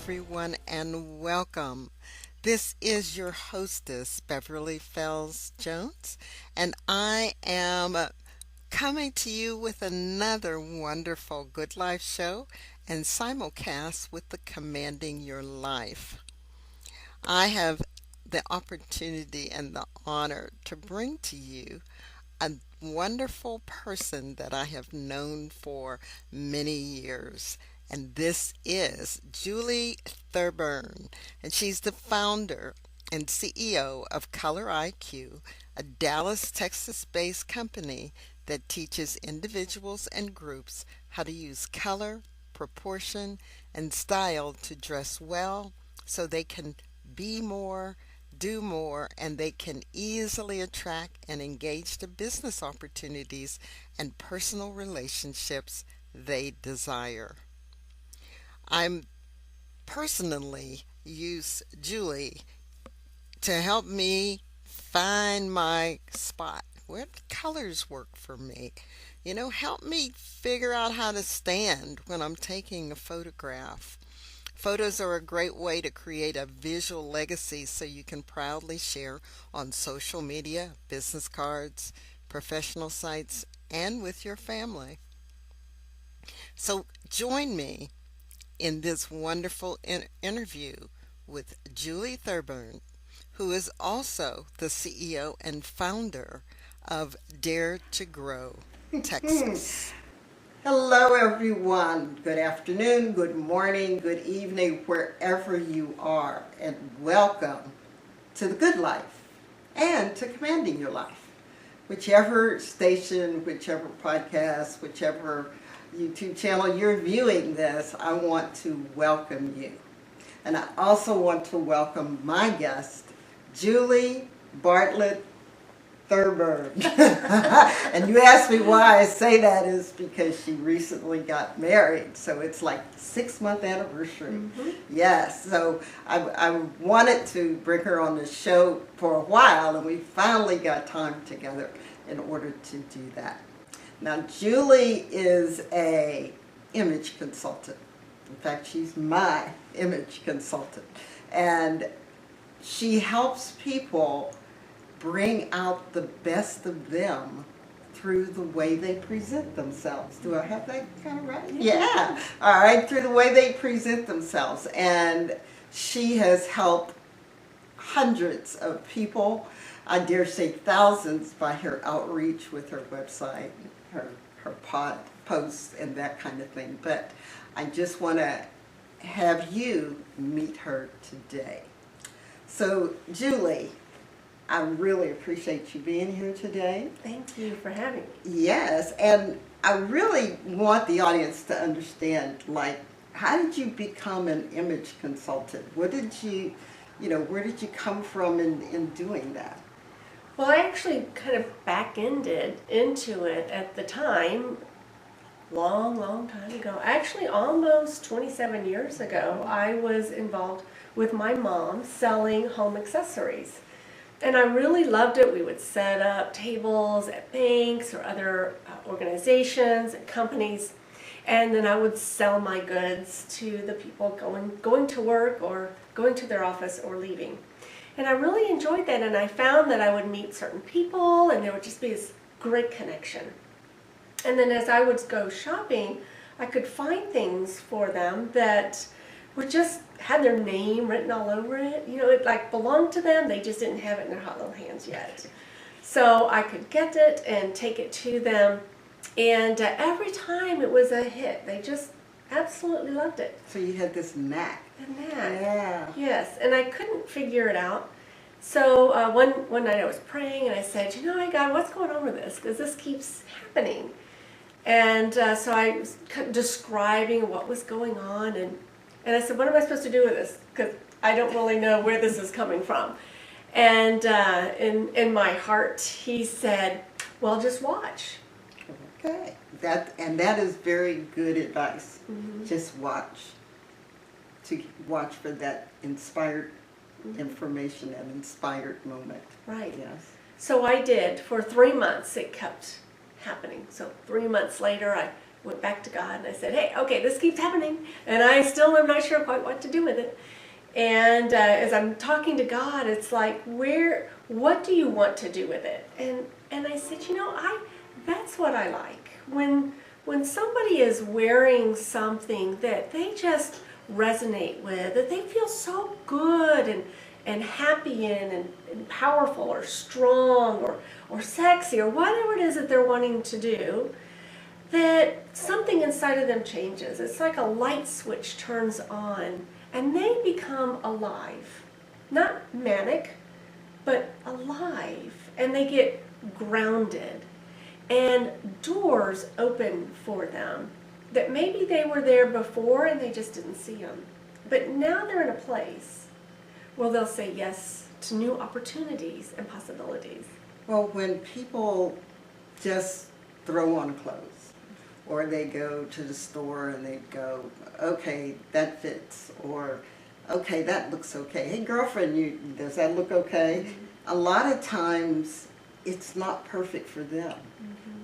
everyone, and welcome. This is your hostess, Beverly Fells Jones, and I am coming to you with another wonderful Good Life show and simulcast with the Commanding Your Life. I have the opportunity and the honor to bring to you a wonderful person that I have known for many years. And this is Julie Thurburn. And she's the founder and CEO of ColourIQ, a Dallas, Texas based company that teaches individuals and groups how to use color, proportion, and style to dress well so they can be more, do more, and they can easily attract and engage the business opportunities and personal relationships they desire. I'm personally use Julie to help me find my spot. Where the colors work for me. Help me figure out how to stand when I'm taking a photograph. Photos are a great way to create a visual legacy so you can proudly share on social media, business cards, professional sites, and with your family. So join me in this wonderful interview with Julie Thurburn, who is also the CEO and founder of Dare to Grow Texas. Hello, everyone. Good afternoon, good morning, good evening, wherever you are, and welcome to the Good Life and to Commanding Your Life. Whichever station, whichever podcast, whichever YouTube channel you're viewing this, I want to welcome you. And I also want to welcome my guest, Julie Bartlett Thurburn. And you asked me why I say that is because she recently got married. So it's like 6-month anniversary. Mm-hmm. Yes. So I wanted to bring her on the show for a while, and we finally got time together in order to do that. Now, Julie is a image consultant. In fact, she's my image consultant. And she helps people bring out the best of them through the way they present themselves. Do I have that kind of right? Yeah. All right, through the way they present themselves. And she has helped hundreds of people, I dare say thousands, by her outreach with her website, her pod posts, and that kind of thing. But I just want to have you meet her today. So, Julie, I really appreciate you being here today. Thank you for having me. Yes, and I really want the audience to understand, how did you become an image consultant? Where did you come from in doing that? Well, I actually kind of back-ended into it at the time, long time ago. Actually, almost 27 years ago, I was involved with my mom selling home accessories. And I really loved it. We would set up tables at banks or other organizations and companies, and then I would sell my goods to the people going to work or going to their office or leaving. And I really enjoyed that, and I found that I would meet certain people and there would just be this great connection. And then as I would go shopping, I could find things for them that would just had their name written all over it. It like belonged to them. They just didn't have it in their hot little hands yet. So I could get it and take it to them. And every time it was a hit. They just absolutely loved it. So you had this knack. A knack. Yeah. Yes, and I couldn't figure it out. So one night I was praying and I said, hey God, what's going on with this? Because this keeps happening. And so I was describing what was going on, and I said, what am I supposed to do with this? Because I don't really know where this is coming from. And in my heart, he said, well, just watch. Okay. That is very good advice. Mm-hmm. Just watch. To watch for that inspired information and inspired moment. Right. Yes. So I did. For 3 months, it kept happening. So 3 months later, I went back to God and I said, hey, okay, this keeps happening, and I still am not sure quite what to do with it. And as I'm talking to God, it's like, what do you want to do with it? And I said, that's what I like. When somebody is wearing something that they just resonate with, that they feel so good and happy in, and powerful or strong or sexy or whatever it is that they're wanting to do, that something inside of them changes. It's like a light switch turns on and they become alive. Not manic, but alive. And they get grounded. And doors open for them that maybe they were there before and they just didn't see them. But now they're in a place where they'll say yes to new opportunities and possibilities. Well, when people just throw on clothes, or they go to the store and they go, okay, that fits, or okay, that looks okay. Hey, girlfriend, does that look okay? A lot of times it's not perfect for them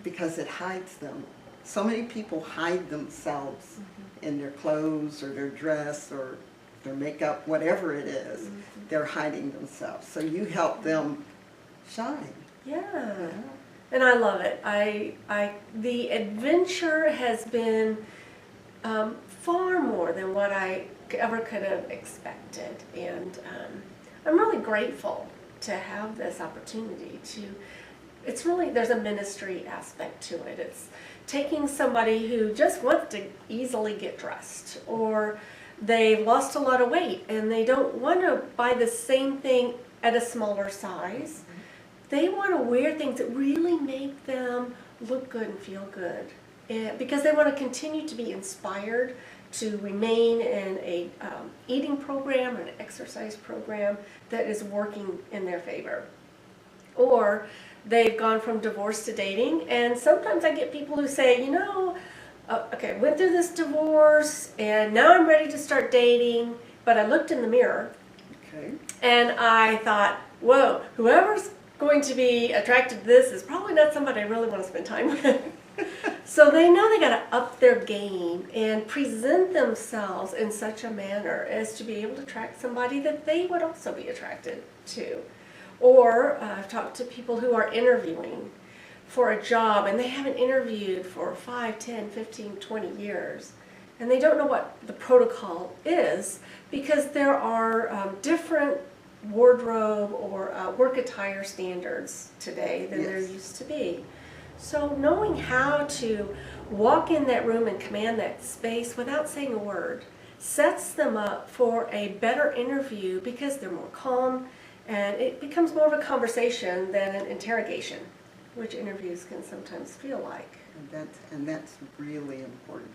because it hides them. So many people hide themselves in their clothes or their dress or their makeup, whatever it is. They're hiding themselves. So you help them shine. Yeah. And I love it. The adventure has been far more than what I ever could have expected, and I'm really grateful to have this opportunity to. It's really, there's a ministry aspect to it. It's taking somebody who just wants to easily get dressed, or they've lost a lot of weight and they don't want to buy the same thing at a smaller size. They want to wear things that really make them look good and feel good, because they want to continue to be inspired to remain in a eating program or an exercise program that is working in their favor. Or they've gone from divorce to dating, and sometimes I get people who say, okay, I went through this divorce and now I'm ready to start dating, but I looked in the mirror and I thought, whoa, whoever's going to be attracted to this is probably not somebody I really want to spend time with. So they know they got to up their game and present themselves in such a manner as to be able to attract somebody that they would also be attracted to. Or I've talked to people who are interviewing for a job and they haven't interviewed for 5, 10, 15, 20 years. And they don't know what the protocol is because there are different wardrobe or work attire standards today than there used to be. So knowing how to walk in that room and command that space without saying a word sets them up for a better interview because they're more calm and it becomes more of a conversation than an interrogation, which interviews can sometimes feel like. And that's really important.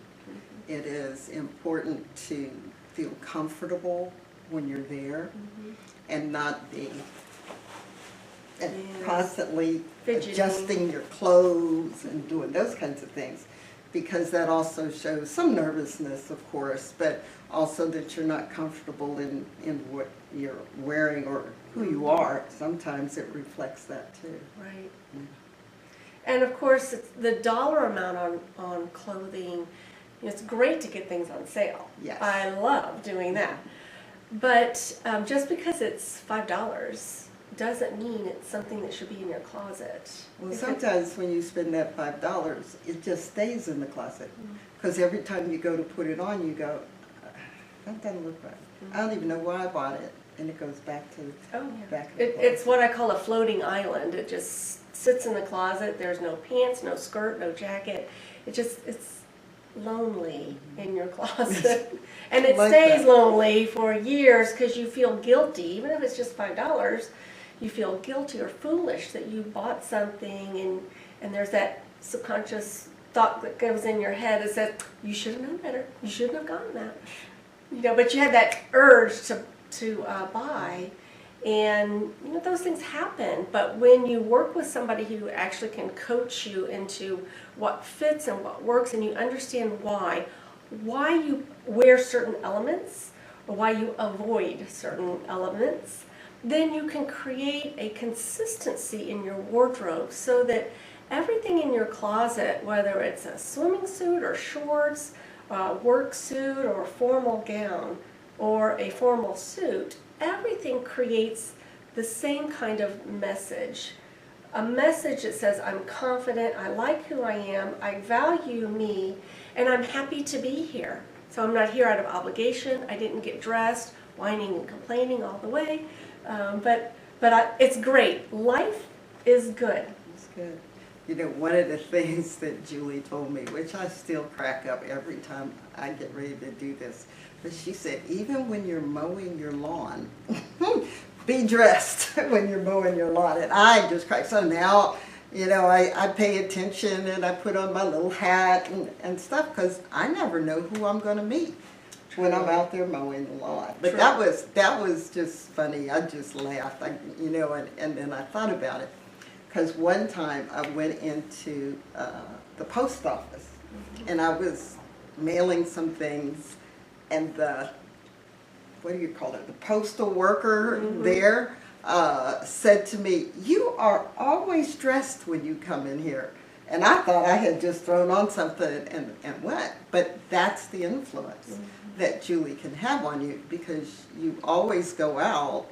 It is important to feel comfortable when you're there and not be constantly fidgeting, adjusting your clothes and doing those kinds of things, because that also shows some nervousness, of course, but also that you're not comfortable in what you're wearing or who you are. Sometimes it reflects that too. Right. And of course, the dollar amount on clothing, it's great to get things on sale. Yes. I love doing that. But just because it's $5 doesn't mean it's something that should be in your closet. Well, sometimes when you spend that $5, it just stays in the closet. Because every time you go to put it on, you go, that doesn't look right. I don't even know why I bought it. And it goes back to back of the closet. It's what I call a floating island. It just sits in the closet. There's no pants, no skirt, no jacket. It's lonely in your closet. And it stays lonely for years because you feel guilty. Even if it's just $5, you feel guilty or foolish that you bought something, and there's that subconscious thought that goes in your head that says, you should have known better. You shouldn't have gotten that. But you had that urge to buy, and those things happen. But when you work with somebody who actually can coach you into what fits and what works, and you understand why you wear certain elements or why you avoid certain elements, then you can create a consistency in your wardrobe so that everything in your closet, whether it's a swimming suit or shorts, work suit or formal gown or a formal suit, everything creates the same kind of message. A message that says, I'm confident, I like who I am, I value me, and I'm happy to be here. So I'm not here out of obligation. I didn't get dressed, whining and complaining all the way. It's great. Life is good. It's good. You know, one of the things that Julie told me, which I still crack up every time I get ready to do this, but she said, even when you're mowing your lawn, be dressed when you're mowing your lawn. And I just crack. So now, you know, I pay attention and I put on my little hat and stuff because I never know who I'm going to meet when I'm out there mowing the lawn. But that was just funny. I just laughed, and then I thought about it. Because one time I went into the post office and I was mailing some things, and what do you call it, the postal worker there said to me, "You are always dressed when you come in here." And I thought I had just thrown on something and went. But that's the influence that Julie can have on you, because you always go out,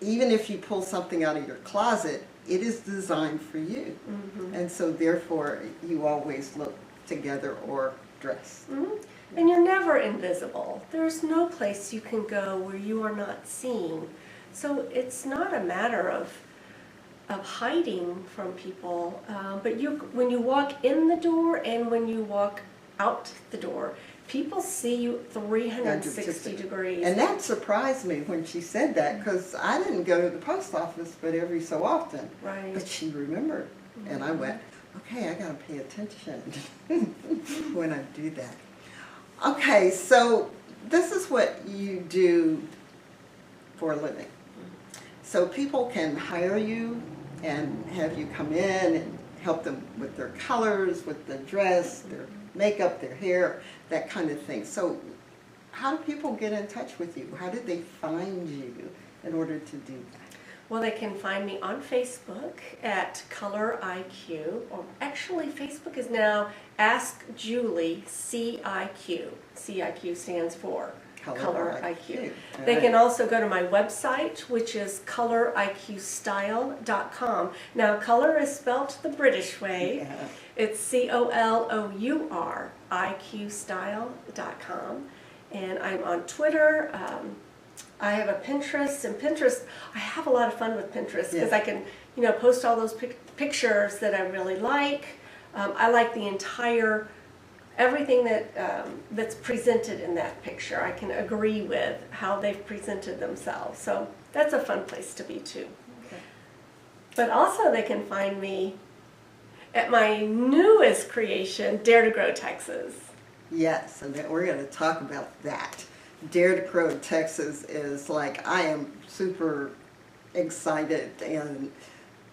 even if you pull something out of your closet, it is designed for you. And so therefore you always look together or dressed. And you're never invisible. There's no place you can go where you are not seen. So it's not a matter of hiding from people, but when you walk in the door and when you walk out the door, people see you 360 degrees. And that surprised me when she said that, because I didn't go to the post office but every so often. Right. But she remembered, and I went, okay, I got to pay attention when I do that. Okay, so this is what you do for a living. So people can hire you and have you come in and help them with their colors, with the dress, their makeup, their hair, that kind of thing. So how do people get in touch with you? How did they find you in order to do that? Well, they can find me on Facebook at ColourIQ, or actually Facebook is now Ask Julie CIQ. CIQ stands for ColourIQ. They can also go to my website, which is ColourIQstyle.com. Now, color is spelt the British way. Yeah. It's ColourIQstyle.com. And I'm on Twitter. I have a Pinterest, and Pinterest, I have a lot of fun with Pinterest because I can, post all those pictures that I really like. I like the entire, everything that's presented in that picture. I can agree with how they've presented themselves. So that's a fun place to be too. Okay. But also they can find me at my newest creation, Dare to Grow Texas. Yes, and we're going to talk about that. Dare to Grow Texas is like, I am super excited and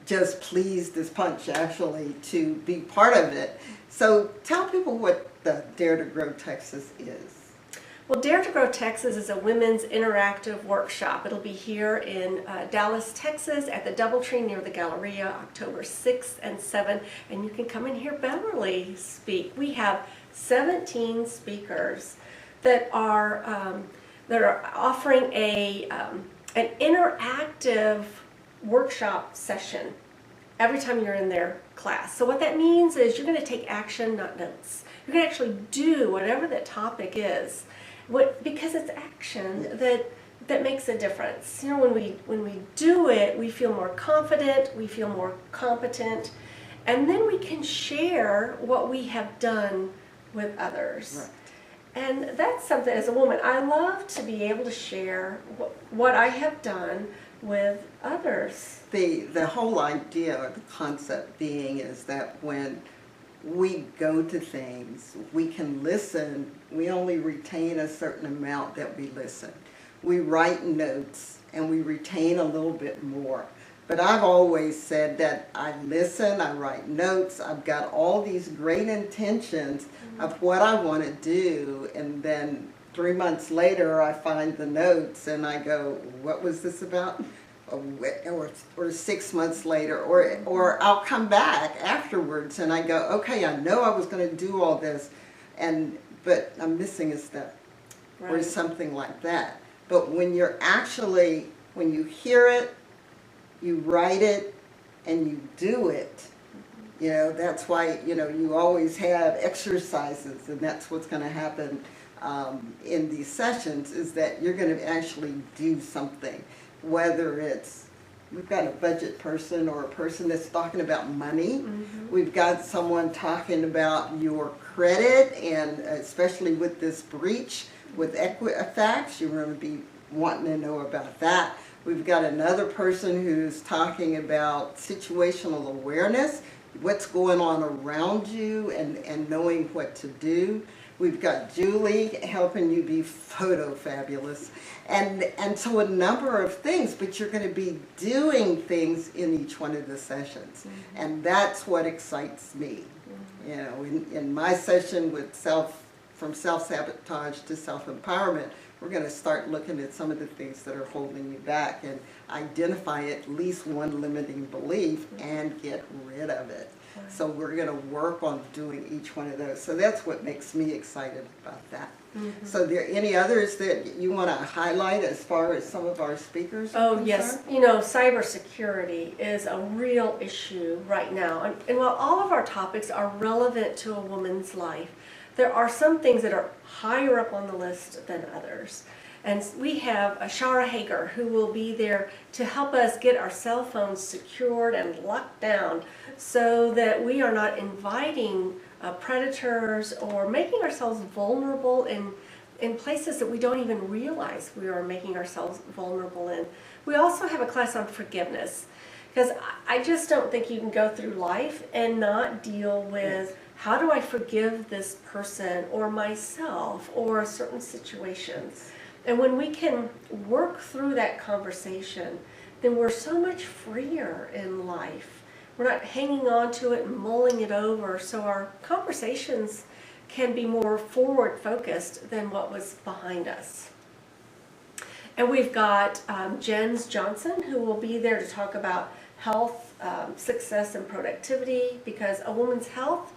just pleased as punch actually to be part of it. So tell people what the Dare to Grow Texas is. Well, Dare to Grow Texas is a women's interactive workshop. It'll be here in Dallas, Texas at the DoubleTree near the Galleria, October 6th and 7th. And you can come and hear Beverly speak. We have 17 speakers that are offering an interactive workshop session every time you're in their class. So what that means is you're going to take action, not notes. You're going to actually do whatever that topic is, because it's action that makes a difference. When we do it, we feel more confident, we feel more competent, and then we can share what we have done with others. Right. And that's something, as a woman, I love to be able to share what I have done with others. The whole idea or the concept being is that when we go to things, we can listen. We only retain a certain amount that we listen. We write notes and we retain a little bit more. But I've always said that I listen, I write notes, I've got all these great intentions of what I want to do, and then 3 months later I find the notes and I go, what was this about? or 6 months later, or I'll come back afterwards and I go, okay, I know I was going to do all this, but I'm missing a step, or Right. something like that. But when you hear it, you write it, and you do it, that's why, you always have exercises, and that's what's going to happen in these sessions, is that you're going to actually do something. Whether we've got a budget person or a person that's talking about money. Mm-hmm. We've got someone talking about your credit, and especially with this breach with Equifax, you're going to be wanting to know about that. We've got another person who's talking about situational awareness, what's going on around you, and knowing what to do. We've got Julie helping you be photo fabulous, and so a number of things, but you're going to be doing things in each one of the sessions, and that's what excites me. In my session with from self-sabotage to self-empowerment, we're going to start looking at some of the things that are holding you back and identify at least one limiting belief and get rid of it. So we're going to work on doing each one of those. So that's what makes me excited about that. Mm-hmm. So there any others that you want to highlight as far as some of our speakers are concerned? Yes. Cybersecurity is a real issue right now. And while all of our topics are relevant to a woman's life, there are some things that are higher up on the list than others. And we have Shara Hager, who will be there to help us get our cell phones secured and locked down so that we are not inviting predators or making ourselves vulnerable in places that we don't even realize we are making ourselves vulnerable in. We also have a class on forgiveness, because I just don't think you can go through life and not deal with how do I forgive this person or myself or certain situations. And when we can work through that conversation, then we're so much freer in life. We're not hanging on to it and mulling it over, so our conversations can be more forward focused than what was behind us. And we've got Jens Johnson, who will be there to talk about health, success, and productivity, because a woman's health,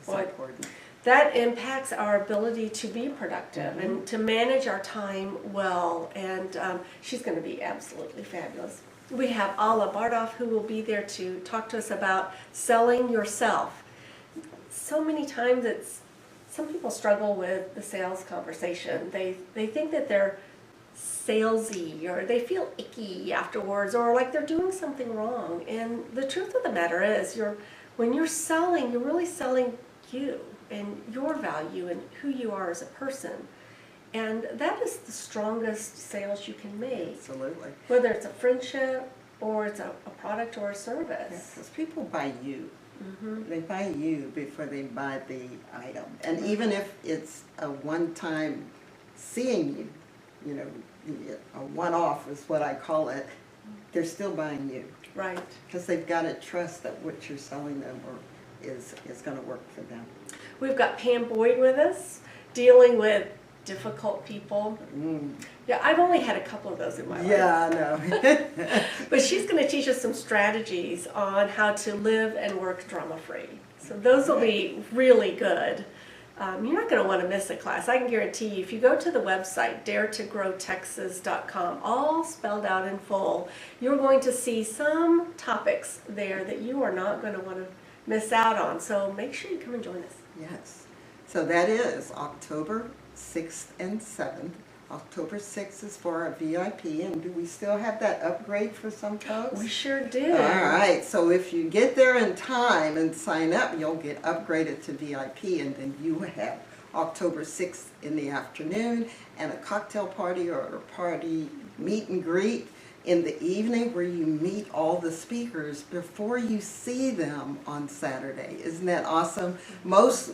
important. That impacts our ability to be productive and to manage our time well, and she's going to be absolutely fabulous. We have Alla Bardoff, who will be there to talk to us about selling yourself. So many times some people struggle with the sales conversation. They think that they're salesy, or they feel icky afterwards, or like they're doing something wrong. And the truth of the matter is, when you're selling, you're really selling you and your value and who you are as a person. And that is the strongest sales you can make. Absolutely. Whether it's a friendship or it's a product or a service. Because people buy you. Mm-hmm. They buy you before they buy the item. And even if it's a one-time seeing you, a one-off is what I call it, they're still buying you. Right. Because they've got to trust that what you're selling them is going to work for them. We've got Pam Boyd with us, dealing with difficult people. Yeah, I've only had a couple of those in my life. Yeah, I know. But she's going to teach us some strategies on how to live and work drama-free. So those will be really good. You're not going to want to miss a class. I can guarantee you, if you go to the website, daretogrowtexas.com, all spelled out in full, you're going to see some topics there that you are not going to want to miss out on. So make sure you come and join us. Yes. So that is October 6th and 7th. October 6th is for our VIP, and do we still have that upgrade for some folks? We sure do. All right, so if you get there in time and sign up, you'll get upgraded to VIP, and then you have October 6th in the afternoon, and a cocktail party or a party meet and greet in the evening where you meet all the speakers before you see them on Saturday. Isn't that awesome? Most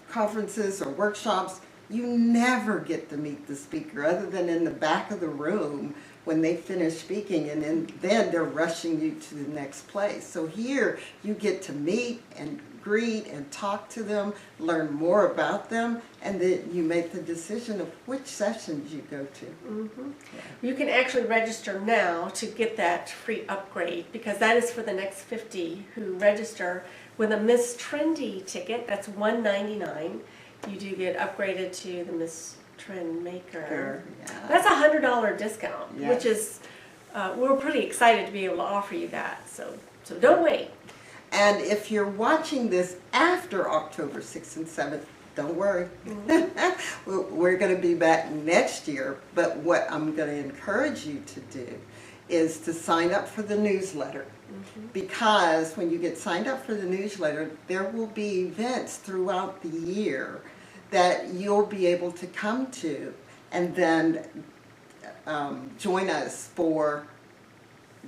conferences or workshops, you never get to meet the speaker other than in the back of the room when they finish speaking, and then they're rushing you to the next place. So here you get to meet and greet and talk to them, learn more about them, and then you make the decision of which sessions you go to. Mm-hmm. Yeah. You can actually register now to get that free upgrade, because that is for the next 50 who register with a Miss Trendy ticket. That's $199. You do get upgraded to the Miss Trend Maker. Sure, yeah. That's a $100 discount, Yes. which is we're pretty excited to be able to offer you that. So don't wait. And if you're watching this after October 6th and 7th, don't worry. Mm-hmm. We're going to be back next year, but what I'm going to encourage you to do is to sign up for the newsletter. Mm-hmm. Because when you get signed up for the newsletter, there will be events throughout the year that you'll be able to come to and then join us for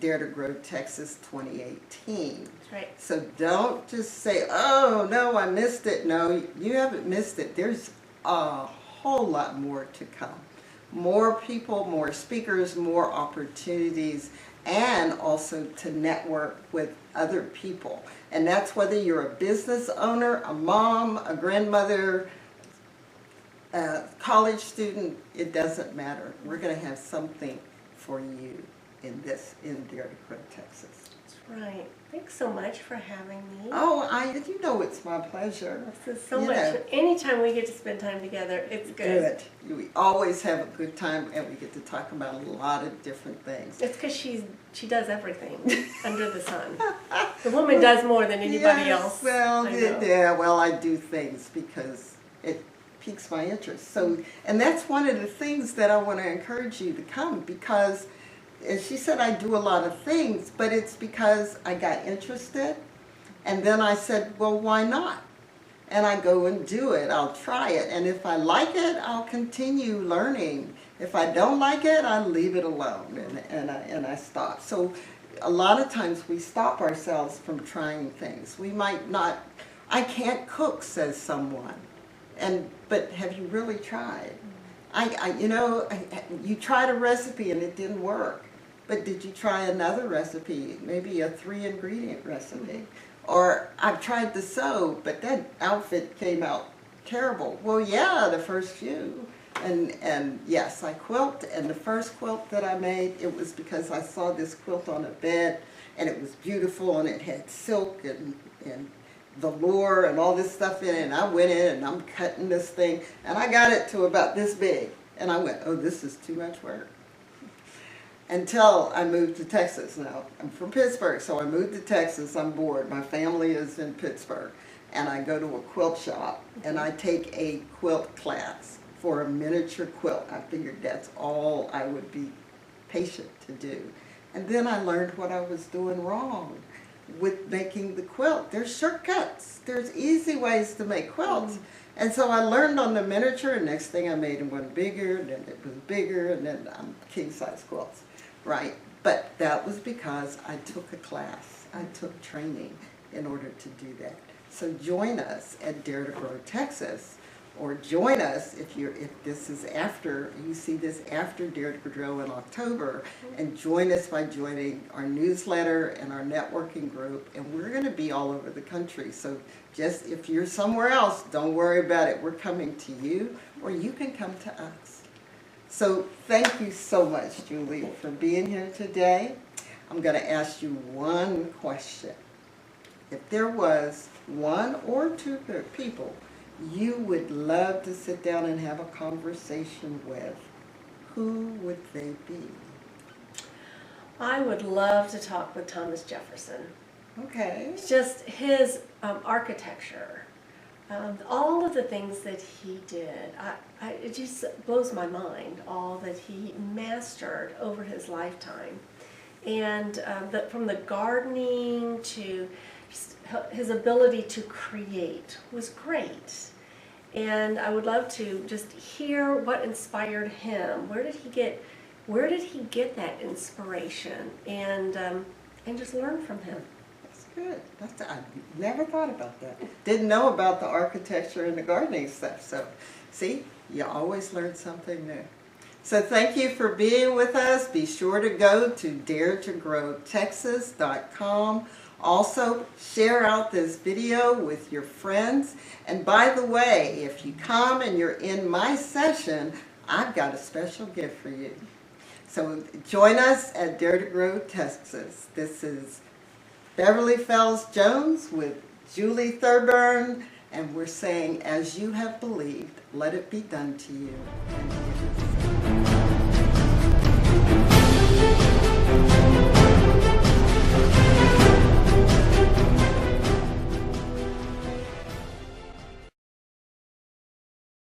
Dare to Grow Texas 2018. That's right. So don't just say, oh, no, I missed it. No, you haven't missed it. There's a whole lot more to come. More people, more speakers, more opportunities, and also to network with other people. And that's whether you're a business owner, a mom, a grandmother, a college student, it doesn't matter. We're going to have something for you in Dare to Grow Texas. That's right. Thanks so much for having me. Oh, you know it's my pleasure. This is so much. Anytime we get to spend time together, it's good. We always have a good time, and we get to talk about a lot of different things. It's because she does everything under the sun. The woman does more than anybody else. Well, I do things because it piques my interest. So, and that's one of the things that I want to encourage you to come, because as she said, I do a lot of things, but it's because I got interested, and then I said, well, why not? And I go and do it. I'll try it, and if I like it, I'll continue learning. If I don't like it, I leave it alone, and I stop. So a lot of times we stop ourselves from trying things. We might not, I can't cook, says someone, but have you really tried? You tried a recipe and it didn't work. But did you try another recipe, maybe a 3-ingredient recipe? Or I've tried to sew, but that outfit came out terrible. Well, yeah, the first few. And yes, I quilt, and the first quilt that I made, it was because I saw this quilt on a bed, and it was beautiful, and it had silk and velour and all this stuff in it, and I went in and I'm cutting this thing, and I got it to about this big, and I went, oh, this is too much work. Until I moved to Texas. Now, I'm from Pittsburgh, so I moved to Texas. I'm bored. My family is in Pittsburgh, and I go to a quilt shop, and I take a quilt class for a miniature quilt. I figured that's all I would be patient to do. And then I learned what I was doing wrong with making the quilt. There's shortcuts. There's easy ways to make quilts. And so I learned on the miniature, and next thing I made one bigger, and then it was bigger, and then king-size quilts, right? But that was because I took a class. I took training in order to do that. So join us at Dare to Grow Texas, or join us if this is after, you see this after Dare to Grow in October, and join us by joining our newsletter and our networking group, and we're going to be all over the country. So just if you're somewhere else, don't worry about it. We're coming to you, or you can come to us. So thank you so much, Julie, for being here today. I'm going to ask you one question. If there was one or two people you would love to sit down and have a conversation with, who would they be? I would love to talk with Thomas Jefferson. Okay. Just his architecture, all of the things that he did, it just blows my mind, all that he mastered over his lifetime. And from the gardening to his ability to create was great. And I would love to just hear what inspired him. Where did he get that inspiration? And just learn from him. That's good. I never thought about that. Didn't know about the architecture and the gardening stuff. So, see, you always learn something new. So thank you for being with us. Be sure to go to daretogrowtexas.com. Also, share out this video with your friends. And by the way, if you come and you're in my session, I've got a special gift for you. So join us at Dare to Grow Texas. This is Beverly Fells Jones with Julie Thurburn, and we're saying, as you have believed, let it be done to you.